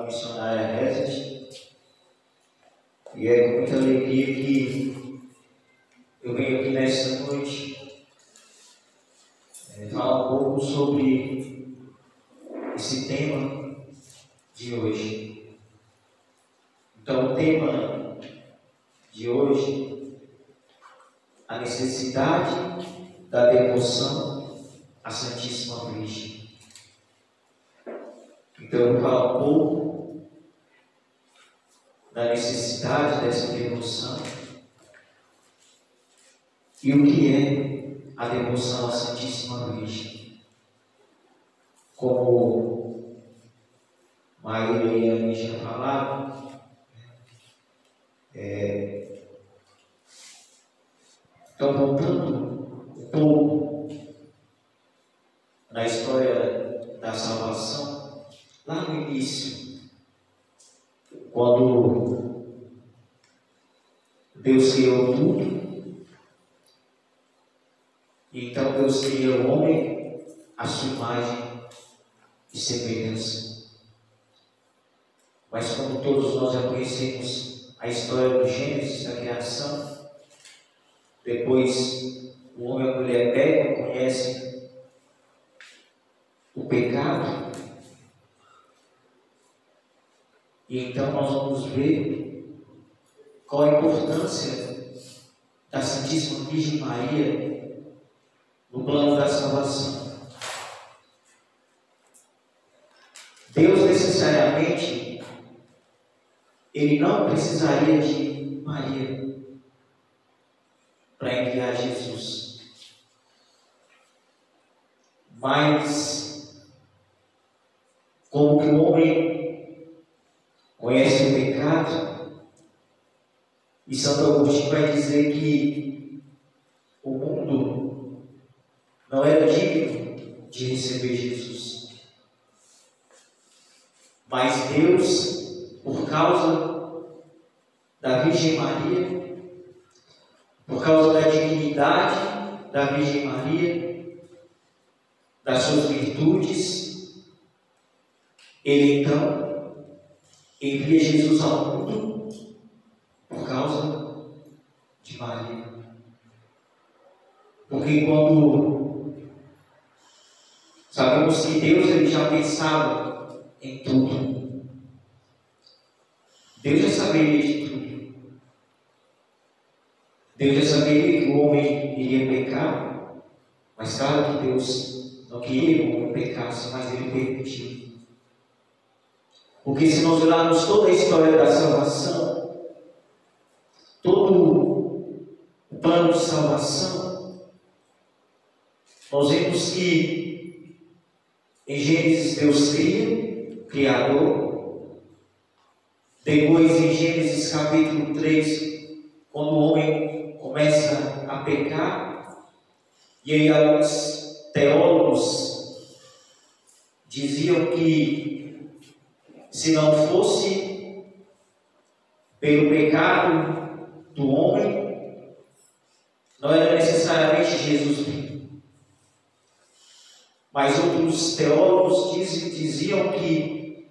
da missionária Reset, e é com muita alegria que eu venho aqui nesta noite falar um pouco sobre esse tema de hoje. Então, o tema de hoje, a necessidade da devoção à Santíssima Virgem. Então, eu vou falar um pouco da necessidade dessa devoção e o que é a devoção à Santíssima Virgem. Como Maíra e a Ani já falaram, então, voltando um pouco na história da salvação, lá no início, quando Deus criou tudo, então Deus criou o homem à sua imagem e semelhança. Mas como todos nós já conhecemos a história do Gênesis, da criação, depois o homem e a mulher pecam, conhecem o pecado, e então nós vamos ver qual a importância da Santíssima Virgem Maria no plano da salvação. Deus necessariamente, Ele não precisaria de Maria para enviar Jesus. Mas, como que o homem conhece o pecado, e Santo Agostinho vai dizer que o mundo não era digno de receber Jesus. Mas Deus, por causa da Virgem Maria, por causa da dignidade da Virgem Maria, das suas virtudes, Ele então envia Jesus ao mundo por causa de Maria. Porque quando sabemos que Deus ele já pensava em tudo, Deus já sabia de tudo. Deus já sabia que o homem iria pecar, mas claro que Deus não queria que o homem pecasse, mas Ele permitiu. Porque se nós olharmos toda a história da salvação, todo o plano de salvação, nós vemos que em Gênesis Deus cria, Criador. Depois em Gênesis capítulo 3, quando o homem começa a pecar, e aí alguns teólogos diziam que se não fosse pelo pecado do homem, não era necessariamente Jesus vir. Mas outros teólogos diziam que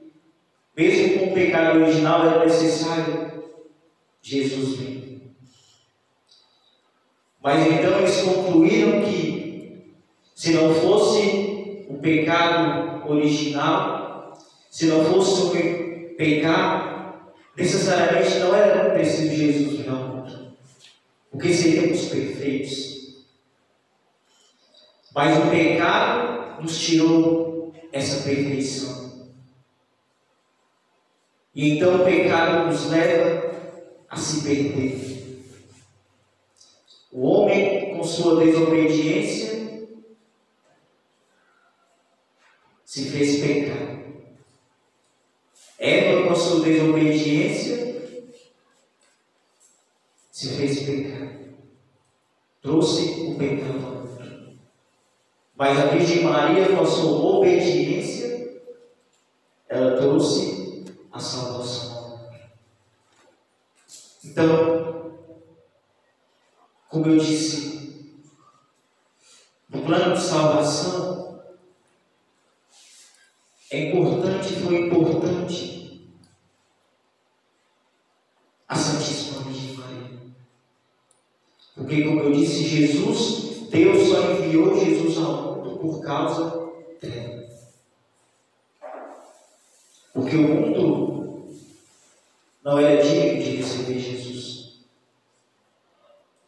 mesmo com o pecado original era necessário Jesus vir. Mas então eles concluíram que se não fosse o pecado original, se não fosse o pecado, necessariamente não era preciso Jesus vir ao mundo, porque seríamos perfeitos. Mas o pecado nos tirou essa perfeição. E então o pecado nos leva a se perder. O homem, com sua desobediência, se fez pecado. Eva, com sua desobediência, se fez pecado. Trouxe o pecado ao mundo. Mas a Virgem Maria, com a sua obediência, ela trouxe a salvação ao mundo. Então, como eu disse, no plano de salvação, foi importante a Santíssima Virgem Maria. Porque, como eu disse, Deus só enviou Jesus ao mundo por causa dela. Porque o mundo não era digno de receber Jesus.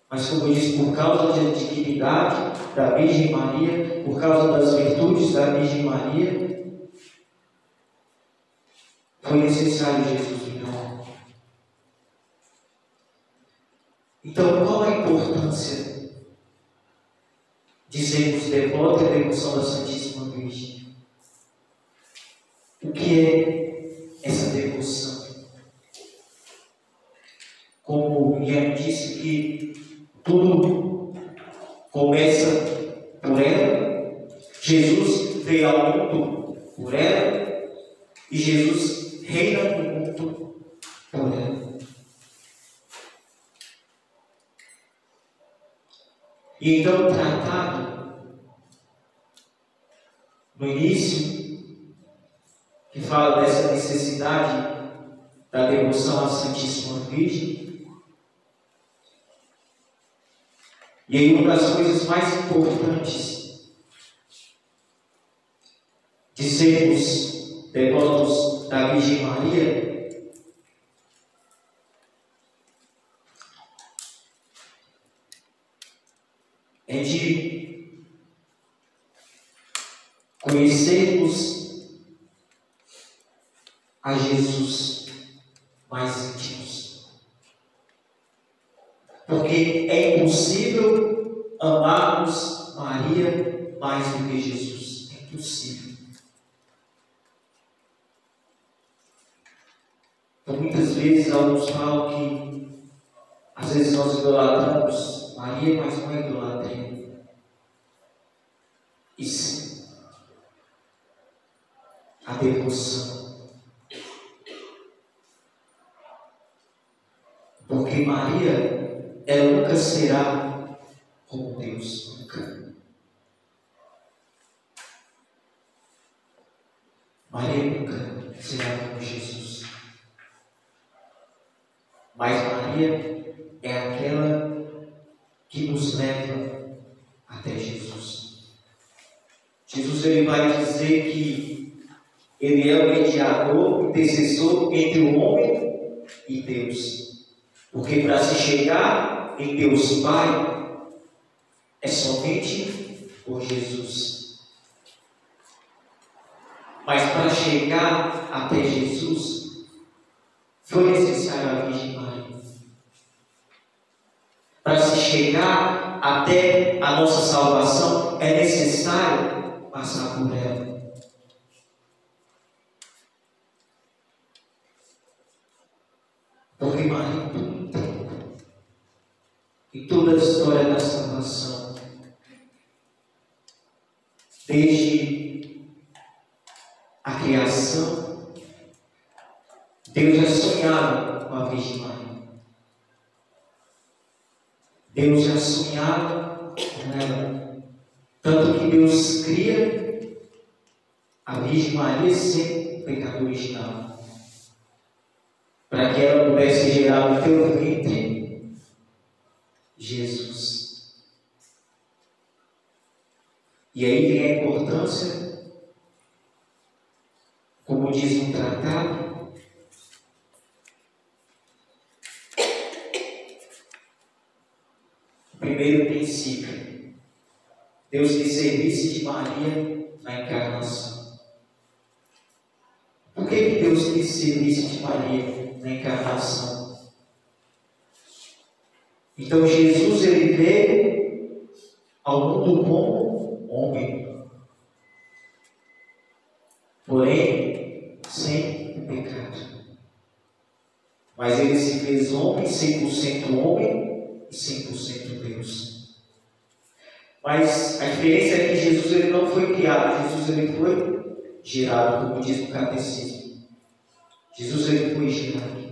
Mas, como eu disse, por causa da dignidade da Virgem Maria, por causa das virtudes da Virgem Maria, foi necessário Jesus vir ao mundo. Então, qual a importância de sermos devotos à devoção da Santíssima Virgem? O que é essa devoção? Como Ian disse, que tudo começa por ela, Jesus veio ao mundo por ela, e Jesus reina no mundo por ela. E então, tratado no início, que fala dessa necessidade da devoção à Santíssima Virgem, e aí uma das coisas mais importantes de sermos devotos da Virgem Maria é de conhecermos a Jesus mais íntimos. Porque é impossível amarmos Maria mais do que Jesus. É impossível. Então, muitas vezes, alguns falam que às vezes nós idolatramos Maria, mas não é idolatria. Isso. A devoção. Porque Maria, ela nunca será como Deus, nunca. Maria nunca será como Jesus. Mas Maria é aquela que nos leva até Jesus. Jesus, ele vai dizer que ele é o mediador, o intercessor entre o homem e Deus. Porque para se chegar em Deus Pai é somente por Jesus. Mas para chegar até Jesus foi necessário a Virgem Maria. Para se chegar até a nossa salvação é necessário passar por ela. Porque Maria, em toda a história da salvação, desde a criação, Deus já sonhava com a Virgem Maria. Deus já sonhava com ela. Tanto que Deus cria a Virgem Maria sem pecado original, para que ela pudesse gerar no teu ventre Jesus. E aí vem a importância, como diz um tratado, o primeiro princípio, Deus que servisse de Maria na encarnação. Por que Deus quis serviço de Maria na encarnação? Então Jesus, ele veio ao mundo como homem, porém sem pecado. Mas ele se fez homem, 100% homem e 100% Deus. Mas a diferença é que Jesus, ele não foi criado, Jesus, ele foi gerado, como diz no catecismo. Jesus, ele foi gerado.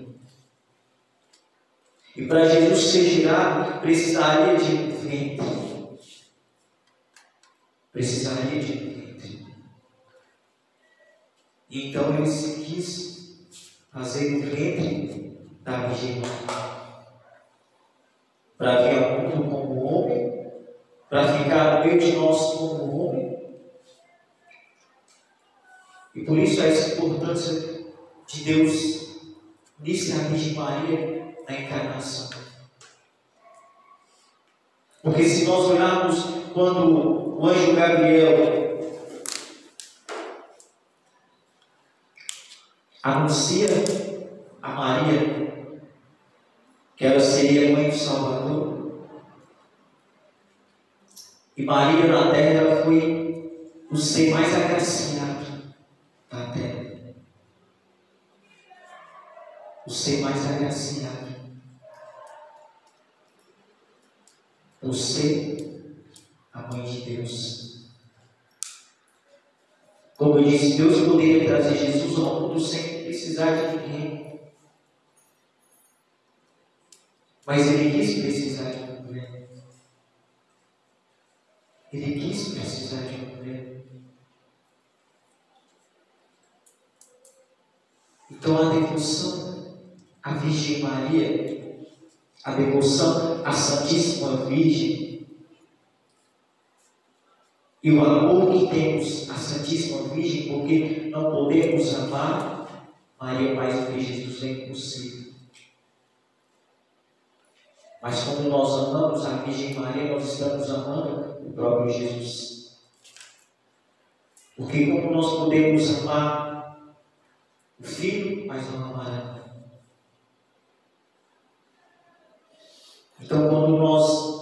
E para Jesus ser gerado, precisaria de um ventre. Precisaria de um ventre. E então ele se quis fazer um ventre da Virgem Maria. Para vir ao mundo como homem, para ficar no meio de nós como homem. E por isso essa importância de Deus nisso a Virgem Maria na encarnação. Porque se nós olharmos quando o anjo Gabriel anuncia a Maria que ela seria mãe do Salvador, e Maria na terra foi o ser mais agraciado da terra, o ser mais agraciado, por ser a mãe de Deus. Como eu disse, Deus poderia trazer Jesus ao mundo sem precisar de ninguém. Mas Ele quis precisar de uma mulher. Ele quis precisar de uma mulher. Então a devoção à Virgem Maria, a devoção à Santíssima Virgem, e o amor que temos à Santíssima Virgem, porque não podemos amar Maria mais do que Jesus, é impossível. Mas quando nós amamos a Virgem Maria, nós estamos amando o próprio Jesus. Porque como nós podemos amar o Filho, mas não amar a Mãe. Então quando nós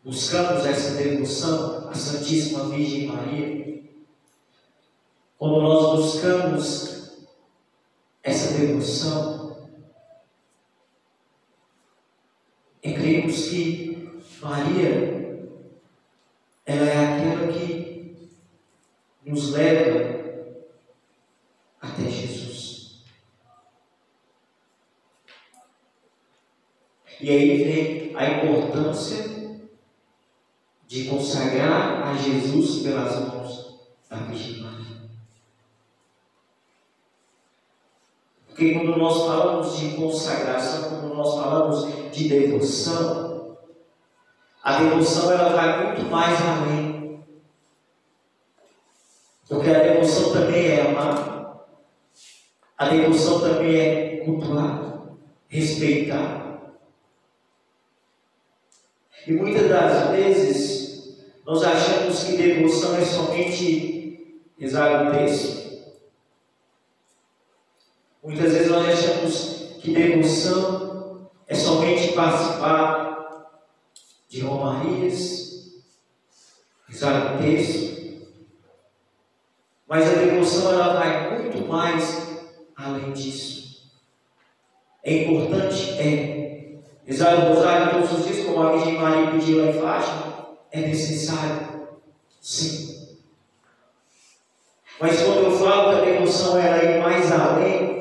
buscamos essa devoção à Santíssima Virgem Maria, quando nós buscamos essa devoção, cremos que Maria, ela é aquela que nos leva até Jesus. E aí vem a importância de consagrar a Jesus pelas mãos da Virgem Maria. Porque quando nós falamos de consagração, quando nós falamos de devoção, a devoção ela vai muito mais além. Porque a devoção também é amar, a devoção também é cultuar, respeitar. E muitas das vezes nós achamos que devoção é somente rezar o texto. Muitas vezes nós achamos que devoção é somente participar de romarias, rezar o texto. Mas a devoção ela vai muito mais além disso. É importante, rezar o rosário todos os dias, como a Virgem Maria pediu lá em Fátima, é necessário, sim. Mas quando eu falo que a devoção ela ir mais além,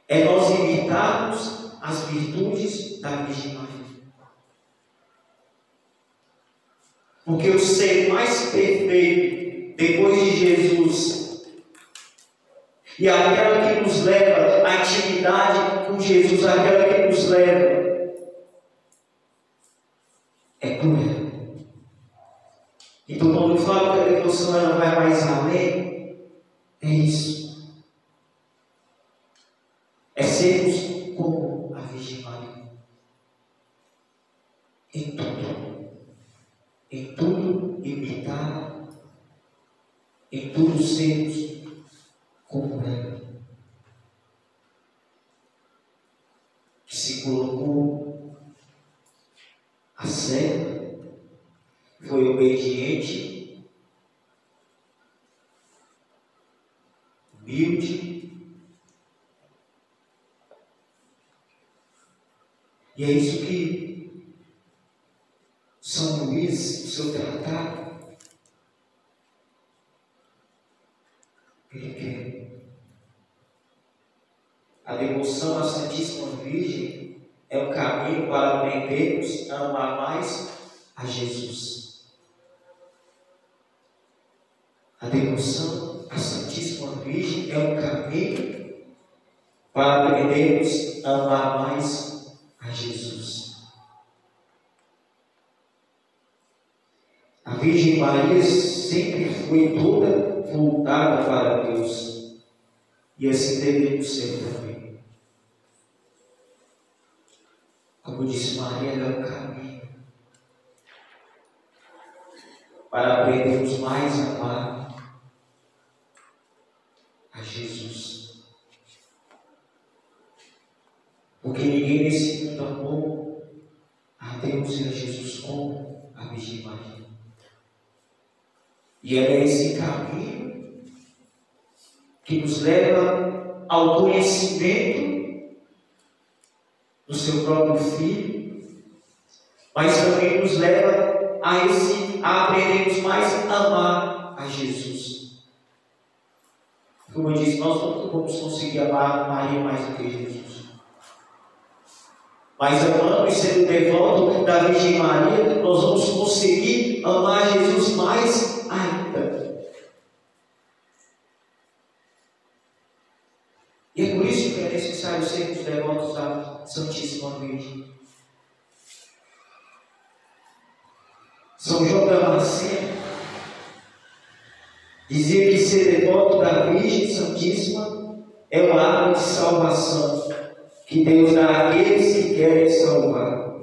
é nós imitarmos as virtudes da Virgem Maria. Porque o ser mais perfeito, depois de Jesus, e aquela que nos leva à intimidade com Jesus, aquela que nos leva, é por ela. Então, quando eu falo que a devoção ela vai mais além, é isso. É sermos como a Virgem Maria. Em tudo imitar, em tudo sermos como ela. Que se colocou a sério, foi obediente, humilde. E é isso que São Luís, no seu tratado, ele quer. A devoção à Santíssima Virgem é o caminho para aprendermos a amar mais a Jesus. A devoção à Santíssima Virgem é o caminho para aprendermos a amar mais a Jesus. A Virgem Maria sempre foi toda voltada para Deus, e assim devemos ser também. Como disse Maria, ela é o caminho para aprendermos mais a amar a Jesus. Porque ninguém nesse mundo amou a Deus e a Jesus como a Virgem Maria. E é esse caminho que nos leva ao conhecimento do seu próprio Filho, mas também nos leva a aprendermos mais a amar a Jesus. Como eu disse, nós nunca vamos conseguir amar Maria mais do que Jesus. Mas amando e sendo devoto da Virgem Maria, nós vamos conseguir amar Jesus mais ainda. E é por isso que é necessário sermos devotos da Santíssima Virgem. São João Damasceno dizia que ser devoto da Virgem Santíssima é uma arma de salvação que Deus dá àqueles que querem salvar.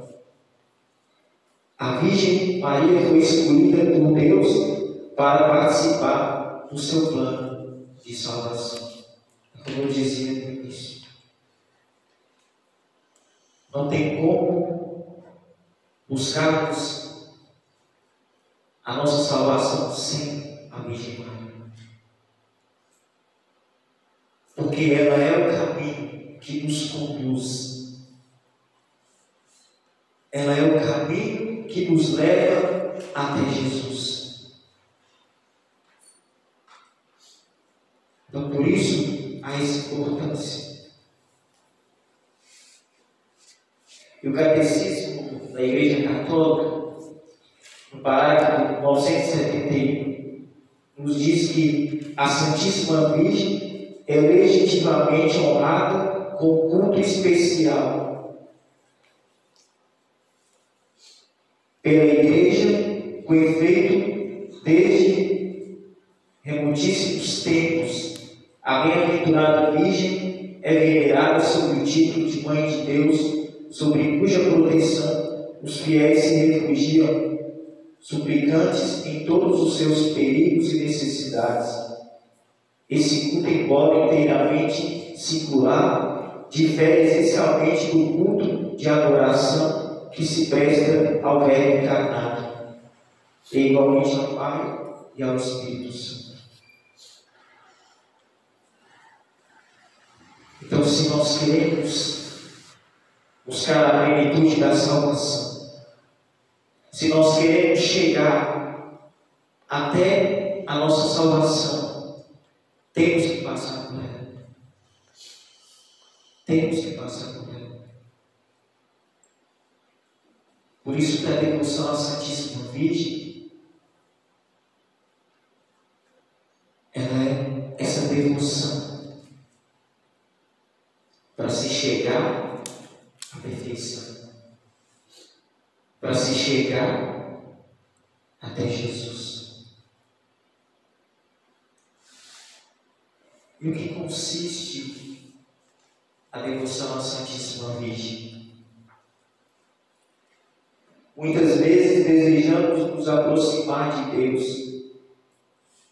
A Virgem Maria foi escolhida por Deus para participar do seu plano de salvação. Como eu dizia no início, não tem como buscarmos a nossa salvação sem a Virgem Maria, porque ela é o caminho que nos conduz, ela é o caminho que nos leva até Jesus. Então, por isso, a importância. E o Catecismo da Igreja Católica, no parágrafo 971, nos diz que a Santíssima Virgem é legitimamente honrada com culto especial pela Igreja, com efeito, desde remotíssimos tempos, a bem-aventurada Virgem é venerada sob o título de Mãe de Deus, sobre cuja proteção os fiéis se refugiam, suplicantes em todos os seus perigos e necessidades. Esse culto, embora inteiramente singular, difere essencialmente do culto de adoração que se presta ao Verbo encarnado, e igualmente ao Pai e ao Espírito Santo. Então, se nós queremos buscar a plenitude da salvação, se nós queremos chegar até a nossa salvação, temos que passar por ela. Temos que passar por ela. Por isso que a devoção à Santíssima Virgem, ela é essa devoção para se chegar à perfeição, para se chegar até Jesus. E o que consiste a devoção à Santíssima Virgem? Muitas vezes desejamos nos aproximar de Deus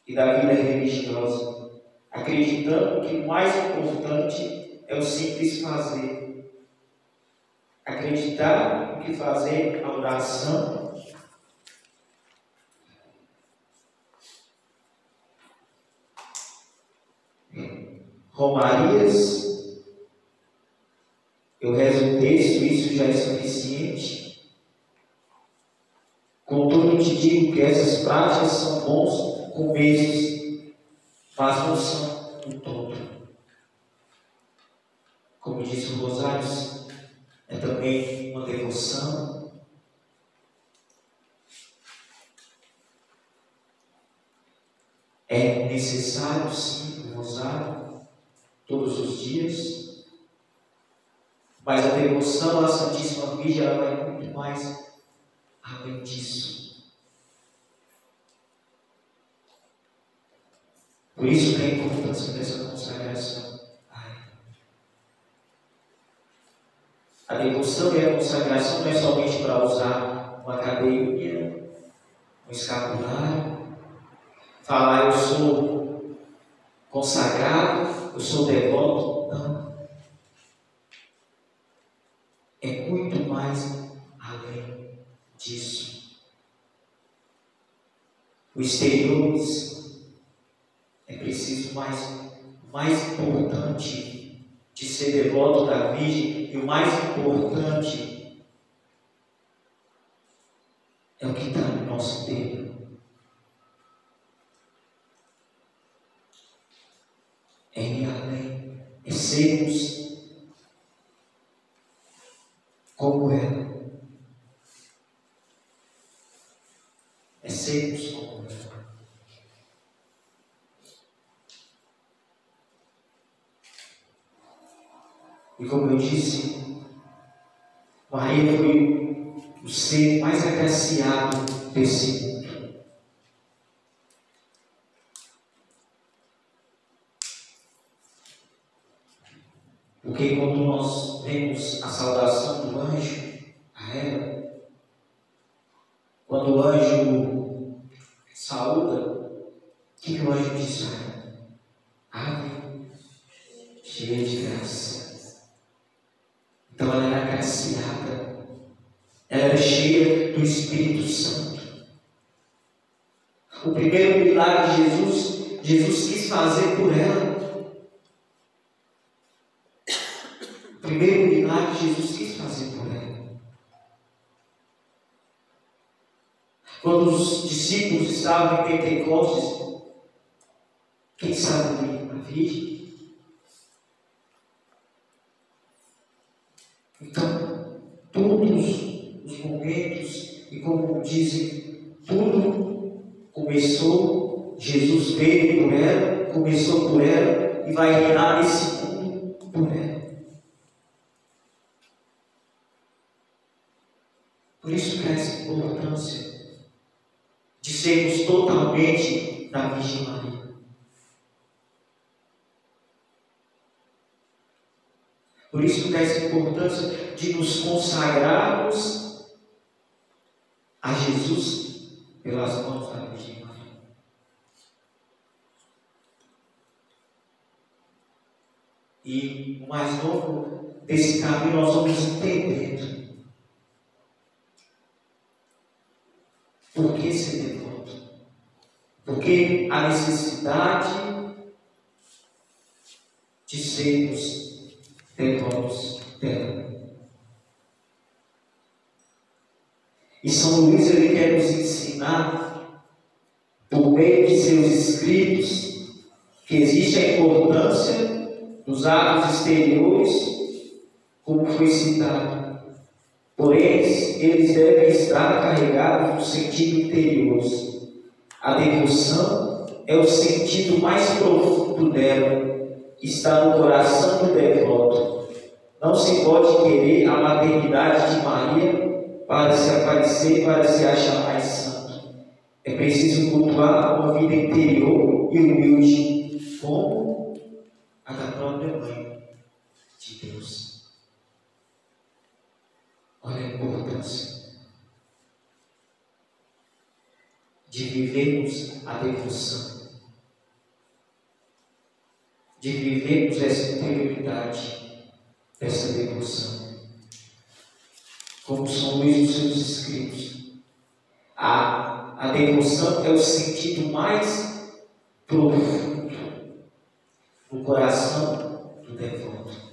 e da vida religiosa, acreditando que o mais importante é o simples fazer. Acreditar no que fazer a oração romarias, eu rezo um texto, isso já é suficiente. Contudo, te digo que essas práticas são bons começos, mas não são o todo. Como disse o Rosário, é também uma devoção. É necessário, sim, o rosário todos os dias, Mas a devoção à Santíssima Virgem, ela vai muito mais além disso. Por isso tem a importância dessa consagração. A devoção e a consagração não é somente para usar uma cadeirinha, um escapulário, falar eu sou consagrado, eu sou devoto. Não. É muito mais além disso. O exterior é preciso mais importante de ser devoto da Virgem, e o mais importante é o que está no nosso interior. É ir além, é sermos como ela. É sermos como ela. E como eu disse, Maria foi o ser mais agraciado desse mundo. Porque quando nós vemos a saudação do anjo a ela, quando o anjo saúda, o que o anjo diz a ela? Ave, cheia de graça. Então ela era agraciada, ela era cheia do Espírito Santo. O primeiro milagre de Jesus quis fazer por ela. O primeiro milagre Jesus quis fazer por ela. Quando os discípulos estavam em Pentecostes, quem sabe ali? A Virgem. Então, todos os momentos, e como dizem, tudo começou, Jesus veio por ela, começou por ela e vai reinar nesse mundo por ela. Por isso que essa importância de sermos totalmente da Virgem Maria. Por isso que essa importância de nos consagrarmos a Jesus pelas mãos da Virgem Maria. E o mais novo desse caminho nós vamos entendendo por que ser devoto. Porque a necessidade de sermos devotos dela. E São Luís ele quer nos ensinar, por meio de seus escritos, que existe a importância dos atos exteriores, como foi citado. Porém, eles devem estar carregados no sentido interior. A devoção é o sentido mais profundo dela. Está no coração do devoto. Não se pode querer a maternidade de Maria para se aparecer, para se achar mais santo. É preciso cultuar uma vida interior e humilde, como a da própria Mãe de Deus. Olha a importância de vivermos a devoção, de vivermos essa interioridade dessa devoção. Como São Luís nos seus escritos, a devoção é o sentido mais profundo no coração do devoto.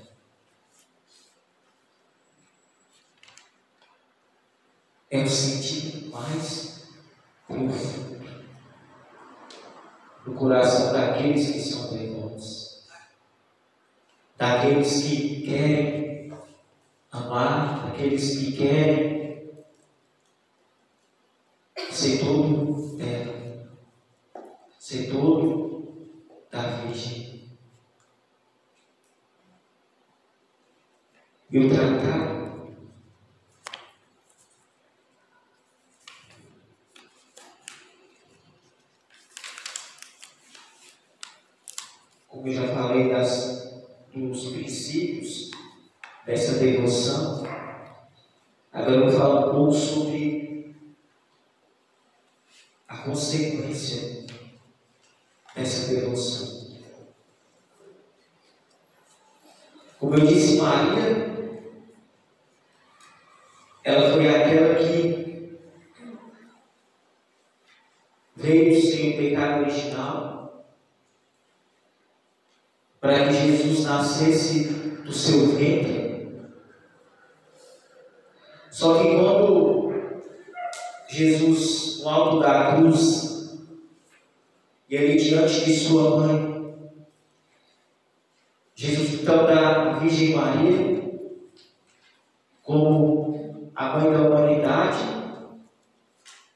É o sentido mais profundo no coração daqueles que são devotos, daqueles que querem amar, daqueles que querem ser todo dela, ser todo da Virgem. e o tratado. Como eu já falei dos princípios dessa devoção, agora eu vou falar um pouco sobre a consequência dessa devoção. Como eu disse, Maria, ela foi aquela que veio sem o pecado original para que Jesus nascesse do seu ventre. Só que quando Jesus, no alto da cruz, e ali diante de sua mãe, Jesus então dá a Virgem Maria como a mãe da humanidade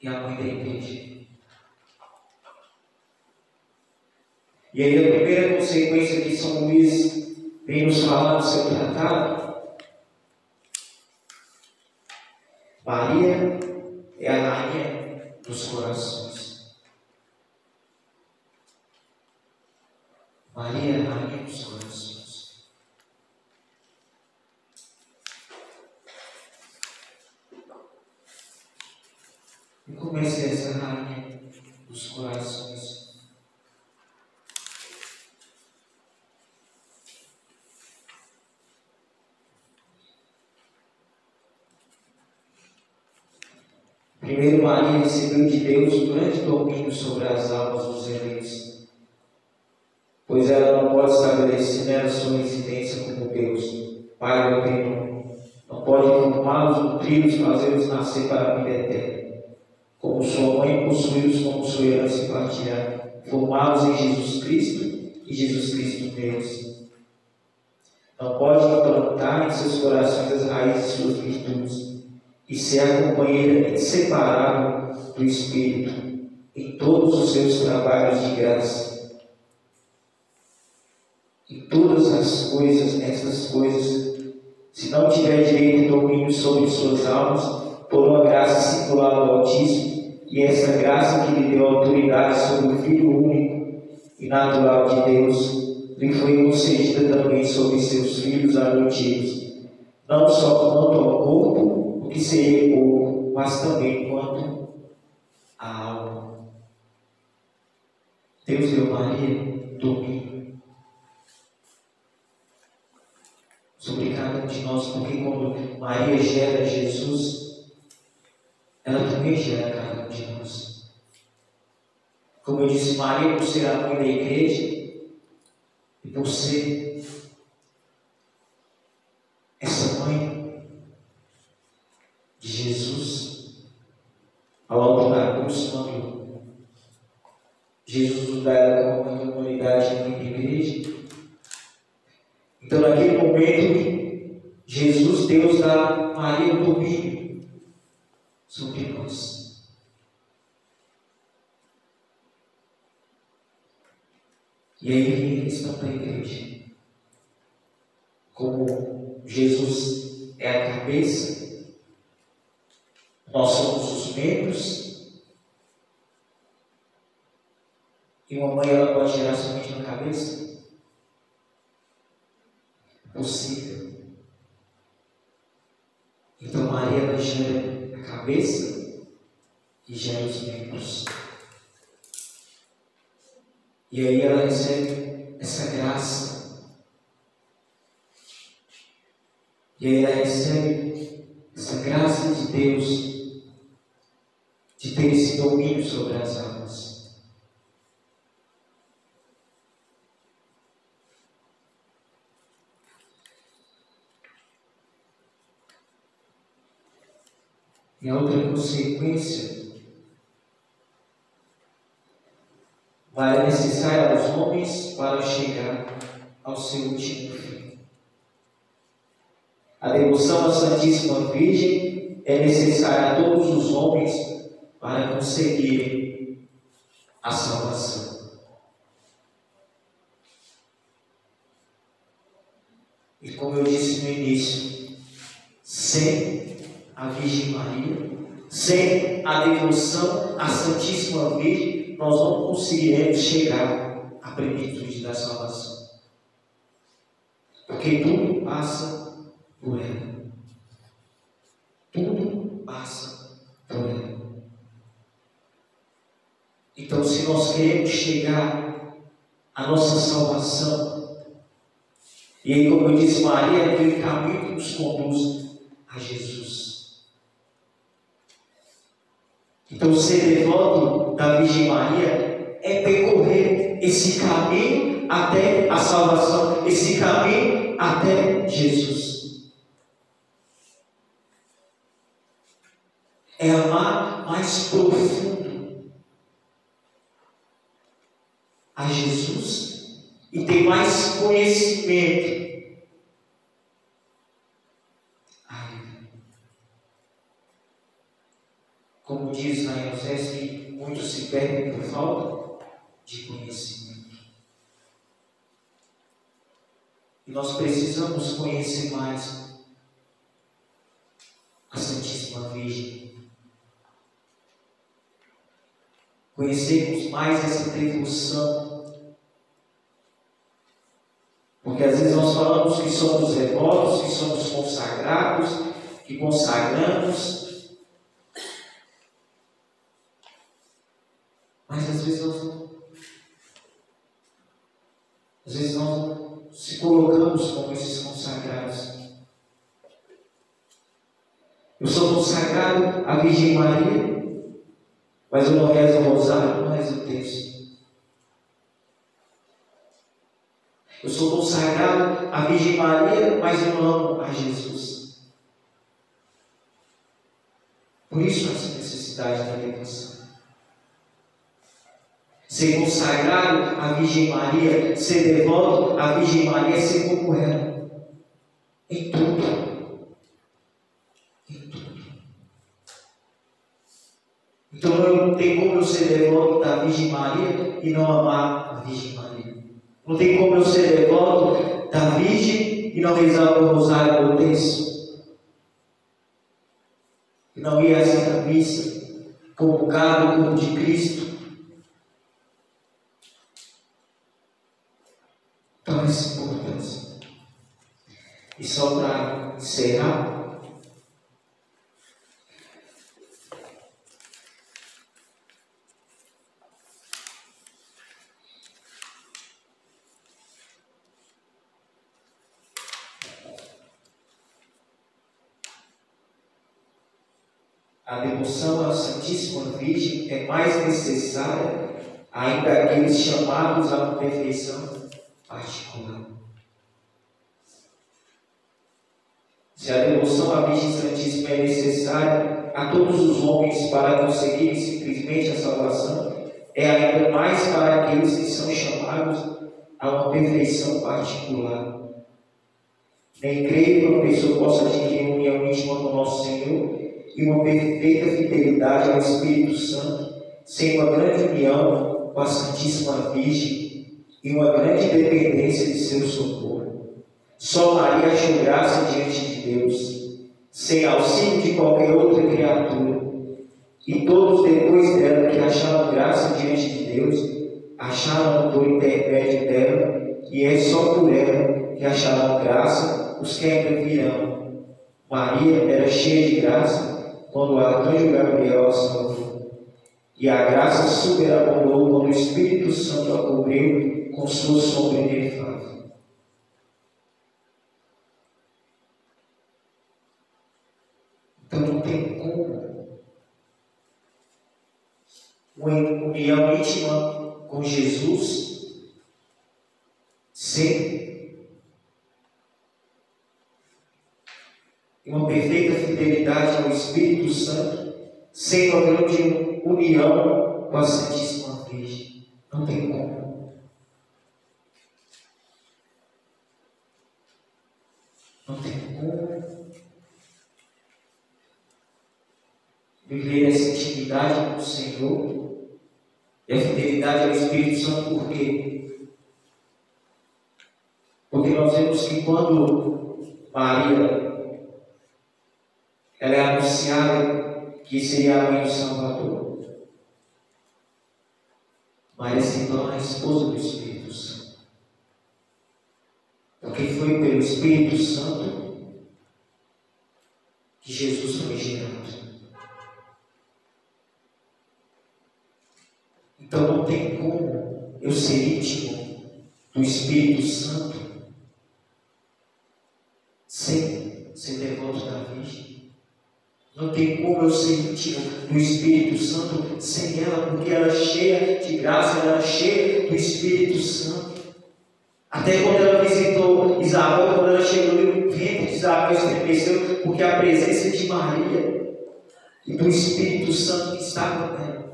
e a mãe da igreja. E aí a primeira consequência que São Luís vem nos falar no seu tratado: Maria é a rainha dos corações. Maria é a rainha dos corações. E como é ser essa rainha dos corações? Primeiro, Maria recebeu de Deus o grande domínio sobre as almas dos eleitos, pois ela não pode estabelecer nela sua residência como Deus, Pai do Eterno. Não pode formá-los, nutri-los, fazê-los nascer para a vida eterna. Como sua mãe, possuí-los como sua herança e partilhar, formá-los em Jesus Cristo e Jesus Cristo neles. Não pode implantar em seus corações as raízes de suas virtudes e ser a companheira inseparável do Espírito em todos os seus trabalhos de graça. Em todas as coisas, estas coisas, se não tiver direito e domínio sobre suas almas, por uma graça singular do Altíssimo, e essa graça que lhe deu autoridade sobre o Filho único e natural de Deus, lhe foi concedida também sobre seus filhos adotivos, não só quanto ao corpo, o que seria corpo, mas também quanto à alma. Deus deu a Maria domínio sobre cada um de nós, porque quando Maria gera Jesus, ela também gera cada um de nós. Como eu disse, Maria, por ser a mãe da igreja, e por ser essa mãe de Jesus, ao alto da cruz, quando Jesus nos dá ela como mãe da humanidade e mãe da igreja, então naquele momento, Jesus, Deus, dá a Maria o domínio sobre nós. E aí vem a questão da igreja. Como Jesus é a cabeça, nós somos os membros, e uma mãe ela pode gerar somente na cabeça? Possível. Então Maria ela gera a cabeça e gera os membros. E aí ela recebe essa graça. E aí ela recebe essa graça de Deus de ter esse domínio sobre as almas. E a outra consequência vai necessária aos homens para chegar ao seu último fim. A devoção à Santíssima Virgem é necessária a todos os homens para conseguirem a salvação. E como eu disse no início, sem a Virgem Maria, sem a devoção à Santíssima Virgem, nós não conseguiremos chegar à plenitude da salvação. Porque tudo passa por ela. Tudo passa por ela. Então, se nós queremos chegar à nossa salvação, e aí, como eu disse, Maria é aquele caminho que nos conduz a Jesus. Então, ser devoto da Virgem Maria é percorrer esse caminho até a salvação, esse caminho até Jesus. É amar mais profundo a Jesus e ter mais conhecimento a Ele. Como diz na Eusés, que muitos se perdem por falta de conhecimento. E nós precisamos conhecer mais a Santíssima Virgem. Conhecermos mais essa devoção. Porque às vezes nós falamos que somos devotos, que somos consagrados, que consagramos. Mas às vezes nós não se colocamos como esses consagrados. Eu sou consagrado à Virgem Maria, mas eu não rezo o rosário, não rezo o texto. Eu sou consagrado à Virgem Maria, mas eu não amo a Jesus. Por isso essa necessidade da devoção. Ser consagrado à Virgem Maria, ser devoto à Virgem Maria, é ser como ela. Em tudo. Em tudo. Então não tem como eu ser devoto da Virgem Maria e não amar a Virgem Maria. Não tem como eu ser devoto da Virgem e não rezar o rosário do texto. E não ir à Santa Missa, convocado no corpo de Cristo. Então, essa importância. E só para encerrar, a devoção à Santíssima Virgem é mais necessária ainda aqueles chamados à perfeição particular. Se a devoção à Virgem Santíssima é necessária a todos os homens para conseguirem simplesmente a salvação, é ainda mais para aqueles que são chamados a uma perfeição particular. Nem creio que uma pessoa possa adquirir uma união íntima com nosso Senhor e uma perfeita fidelidade ao Espírito Santo, sem uma grande união com a Santíssima Virgem e uma grande dependência de seu socorro. Só Maria achou graça diante de Deus, sem auxílio de qualquer outra criatura. E todos depois dela que acharam graça diante de Deus, acharam por intermédio dela, e é só por ela que acharam graça os que ainda virão. Maria era cheia de graça quando o arcanjo Gabriel a salvou, e a graça superabundou quando o Espírito Santo a cobriu com sua sombra inefável. Então não tem como uma união íntima com Jesus sem uma perfeita fidelidade ao Espírito Santo, sem uma grande união com a Santíssima Virgem. Não tem como. Não tem como viver essa intimidade com o Senhor e a fidelidade ao Espírito Santo. Por quê? Porque nós vemos que quando Maria ela é anunciada que seria a mãe do Salvador. Maria se torna a esposa do Espírito Santo. Porque foi pelo Espírito Santo que Jesus foi gerado. Então não tem como eu ser íntimo do Espírito Santo sem ser devoto da Virgem. Não tem como eu ser íntimo do Espírito Santo sem ela, porque ela é cheia de graça, ela é cheia do Espírito Santo. Até quando ela visitou Isabel, quando ela chegou no ventre de Isabel, estremeceu, porque a presença de Maria e do Espírito Santo que estava nela.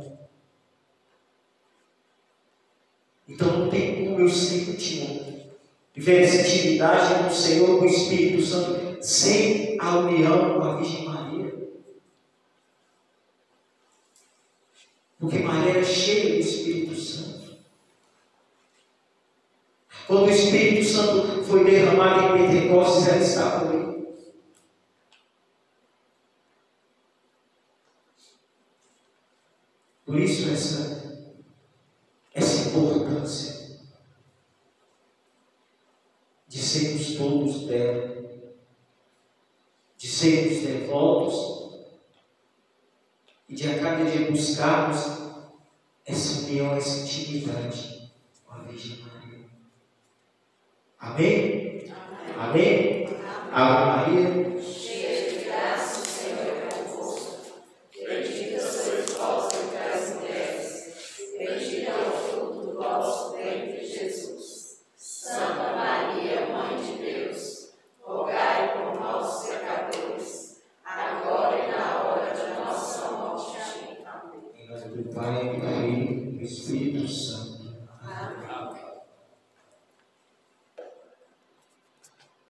Então não tem como eu ser íntimo, viver essa intimidade com o Senhor, com o Espírito Santo, sem a união com a Virgem Maria. Porque Maria era cheia do Espírito Santo. Quando o Espírito Santo foi derramado em Pentecostes, ela estava ali. Por isso essa importância de sermos todos dela, de sermos devotos e de a cada dia buscarmos essa união, essa intimidade com a Virgem Maria. Amém? Amém? Ave Maria, cheia de graça, o Senhor é convosco. Bendita sois vós entre as mulheres, bendito é o fruto do vosso ventre, Jesus. Santa Maria, Mãe de Deus, rogai por nós, pecadores, agora e na hora de nossa morte. Amém. em nome do Pai, do Filho e do Espírito Santo. Amém.